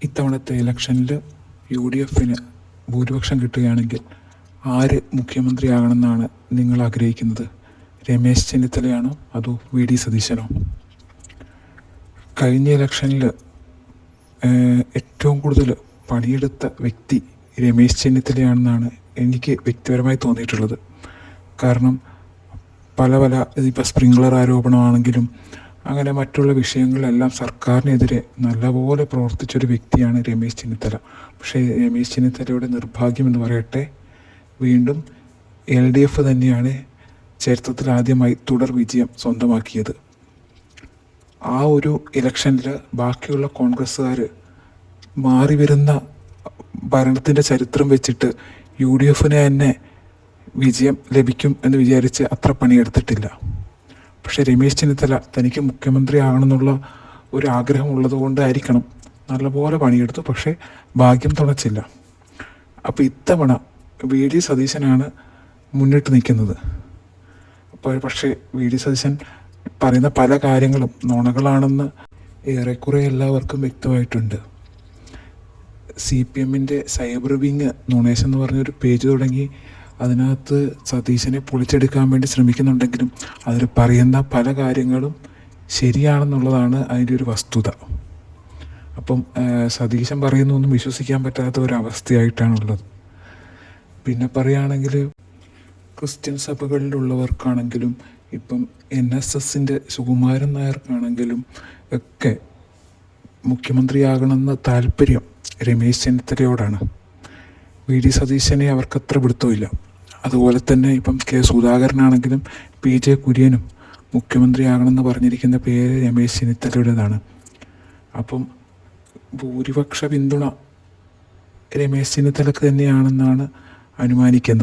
ഇത്തവണത്തെ ഇലക്ഷനിൽ UDFന് ഭൂരിപക്ഷം കിട്ടുകയാണെങ്കിൽ ആര് മുഖ്യമന്ത്രിയാകണമെന്നാണ് നിങ്ങൾ ആഗ്രഹിക്കുന്നത്? രമേശ് ചെന്നിത്തലയാണോ അതോ VD സതീശനോ? കഴിഞ്ഞ ഇലക്ഷനിൽ ഏറ്റവും കൂടുതൽ പണിയെടുത്ത വ്യക്തി രമേശ് ചെന്നിത്തലയാണെന്നാണ് എനിക്ക് വ്യക്തിപരമായി തോന്നിയിട്ടുള്ളത്. കാരണം പല ഇപ്പോൾ സ്പ്രിംഗ്ലർ ആരോപണമാണെങ്കിലും അങ്ങനെ മറ്റുള്ള വിഷയങ്ങളിലെല്ലാം സർക്കാരിനെതിരെ നല്ലപോലെ പ്രവർത്തിച്ചൊരു വ്യക്തിയാണ് രമേശ് ചെന്നിത്തല. പക്ഷേ രമേശ് ചെന്നിത്തലയുടെ നിർഭാഗ്യം എന്ന് പറയട്ടെ, വീണ്ടും LDF തന്നെയാണ് ചരിത്രത്തിൽ ആദ്യമായി തുടർ വിജയം സ്വന്തമാക്കിയത്. ആ ഒരു ഇലക്ഷനിൽ ബാക്കിയുള്ള കോൺഗ്രസ്സുകാർ മാറി വരുന്ന ഭരണത്തിൻ്റെ ചരിത്രം വെച്ചിട്ട് UDFന് തന്നെ വിജയം ലഭിക്കും എന്ന് വിചാരിച്ച് അത്ര പണിയെടുത്തിട്ടില്ല. പക്ഷേ രമേശ് ചെന്നിത്തല തനിക്ക് മുഖ്യമന്ത്രി ആകണമെന്നുള്ള ഒരു ആഗ്രഹം ഉള്ളതുകൊണ്ടായിരിക്കണം നല്ലപോലെ പണിയെടുത്തു. പക്ഷേ ഭാഗ്യം തുണച്ചില്ല. അപ്പോൾ ഇത്തവണ VD സതീശനാണ് മുന്നിട്ട് നിൽക്കുന്നത്. പക്ഷേ VD സതീശൻ പറയുന്ന പല കാര്യങ്ങളും നുണകളാണെന്ന് ഏറെക്കുറെ എല്ലാവർക്കും വ്യക്തമായിട്ടുണ്ട്. CPMൻ്റെ സൈബർ വിങ് നുണേശ് എന്ന് പറഞ്ഞൊരു പേജ് തുടങ്ങി അതിനകത്ത് സതീശനെ പൊളിച്ചെടുക്കാൻ വേണ്ടി ശ്രമിക്കുന്നുണ്ടെങ്കിലും അതിൽ പറയുന്ന പല കാര്യങ്ങളും ശരിയാണെന്നുള്ളതാണ് അതിൻ്റെ ഒരു വസ്തുത. അപ്പം സതീശൻ പറയുന്നൊന്നും വിശ്വസിക്കാൻ പറ്റാത്ത ഒരവസ്ഥയായിട്ടാണുള്ളത്. പിന്നെ പറയുകയാണെങ്കിൽ ക്രിസ്ത്യൻ സഭകളിലുള്ളവർക്കാണെങ്കിലും ഇപ്പം NSSൻ്റെ സുകുമാരൻ നായർക്കാണെങ്കിലും ഒക്കെ മുഖ്യമന്ത്രിയാകണമെന്ന് താല്പര്യം രമേശ് ചെന്നിത്തലയോടാണ്. VD സതീശനെ അവർക്കത്ര പിടുത്തമില്ല. അതുപോലെ തന്നെ ഇപ്പം K സുധാകരനാണെങ്കിലും PJ കുര്യനും മുഖ്യമന്ത്രിയാകണമെന്ന് പറഞ്ഞിരിക്കുന്ന പേര് രമേശ് ചെന്നിത്തലയുടേതാണ്. അപ്പം ഭൂരിപക്ഷ പിന്തുണ രമേശ് ചെന്നിത്തലക്ക് തന്നെയാണെന്നാണ് അനുമാനിക്കുന്നത്.